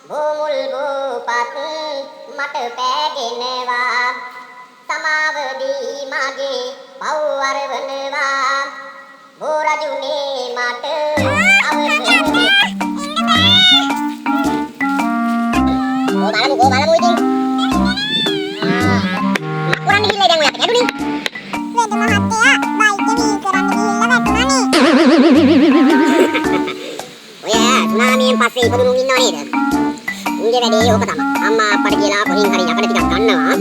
බෝමුල් බෝපත් මට පෑගෙනවා සමාවදී මගේ පව් අරවනවා බෝ රජුනේ මට අවසරයි බලමු ඉතින් මකුරන් ගිහිල්ලා දැන් ඔයාට ගැටුනේ වේද මහත්තයා බයික් වීල් කරන්න ගිහිල්ලා වැටුණානේ ඔයා සුනාමියෙන් පස්සේ ඉපදුණු ඉන්නව නේද උන්ගේ වැඩේ ඕක තමයි. අම්මා අප්පට කියලා කොහෙන් හරි යකඩ ටිකක් ගන්නවා,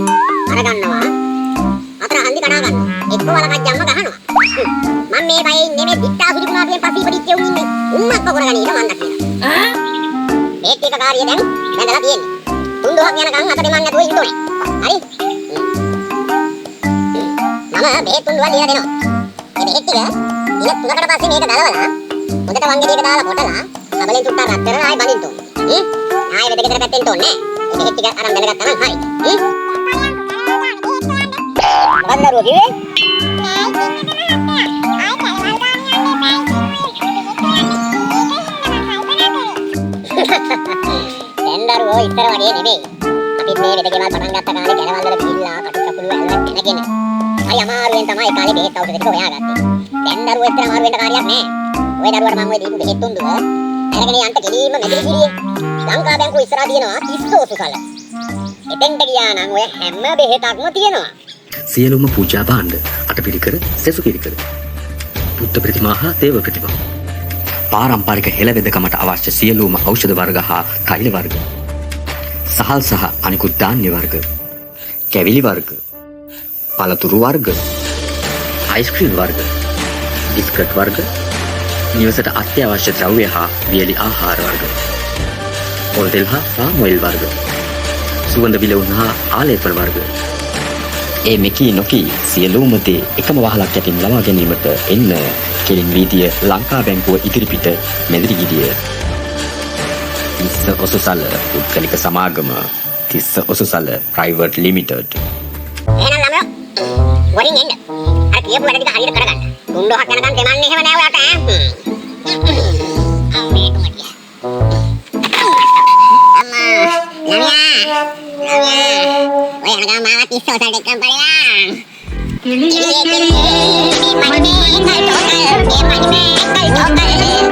අරගන්නවා. අතර හන්දි කඩා ගන්නවා. එක්ක වලකක් ජම්ම ගහනවා. මම මේ බයේ නෙමෙයි දිත්තා සුදු කුමාරයෙන් පස්සේ ඉපදිච්ච උන් ඉන්නේ. උම්මක්ක කරගෙන ඉන්න මන් දකිනවා. මේ ටික කාර්යය දැන් වැදලා තියෙන්නේ. තුන්දොහක් යනකම් අත දෙමන් නැතුව ඉන්න ඕනේ. හරි? මම බේ තුන්දොහ ලියලා දෙනවා. මේ බේ ටික දින 3කට පස්සේ මේක දලවලා හොඳට වංගෙ ටික දාලා කොටලා සබලෙන් චුට්ටක් රත් කරලා ආයෙ බඳින්න ඕනේ. ආයෙ වෙද ගෙදර පැත්තෙන් තෝන්නේ නෑ. ඒක ටික අරන් දැනගත්තා නම් හරි. මොකක්ද දරුවෝ කිව්වේ? දැන් දරුවෝ ඉස්සර වගේ නෙමෙයි. අපිත් මේ වෙද ගෙවල් පටන් ගත්ත කාලේ ගැලවල් වල ගිහිල්ලා කටු කකුළු ඇල්ලක් එනගෙන. හරි අමාරුවෙන් තමයි ඒ කාලේ බෙහෙත් ඖෂධ ටික හොයාගත්තේ. දැන් දරුවෝ එච්චර අමාරු වෙන්න කාර්යයක් නෑ. ඔය දරුවාට මම ඔය දීපු බෙහෙත් තුන්දුව අරගෙන යන්න කෙලින්ම මෙදිරි සිරියේ ලංකා බැංකුව ඉස්සරහා තියෙනවා 30 ඔසුසල. එතෙන්ට ගියා නම් ඔය හැම බෙහෙතක්ම තියෙනවා. සියලුම පූජා භාණ්ඩ අටපිරිකර සෙසු පිරිකර බුද්ධ ප්‍රතිමා හා දේව ප්‍රතිමා පාරම්පරික හෙළවෙදකමට අවශ්‍ය සියලුම ඖෂධ වර්ග හා තෛල වර්ග සහල් සහ අනිකුත් ධාන්‍ය වර්ග කැවිලි වර්ග පළතුරු වර්ග අයිස්ක්‍රීම් වර්ග බිස්කට් වර්ග නිවසට අත්‍යවශ්‍ය ද්‍රව්‍ය හා වියලි ආහාර වර්ග පොල් තෙල් හා පාම් ඔයිල් වර්ග සුවඳ විලවුන් හා ආලේපන වර්ග ඒ මෙකී නොකී සියලුම දේ එකම වහලක් යටින් ලබා ගැනීමට එන්න කෙලින් වීදිය ලංකා බැංකුව ඉදිරිපිට මෙදිරිගිරිය තිස්ස ඔසුසල පුද්ගලික සමාගම තිස්ස ඔසුසල ප්‍රයිවට් ලිමිටඩ්. එහෙනම් ළමයෝ වරින් එන්න. අර කියපු වැඩ ටික හරියට කරගන්න. තුන්දොහක් යනකම් දෙමන්නේ එහෙම නෑ ඔයාට ඈ. අම්මේ කොටිය. ඔය යනකම් මාව තිස්ස ඔසලට එක්කන් බලලා. කිලි කිලි මන්නේ කල්තෝකල් මේ මන්නේ කල්තෝකල්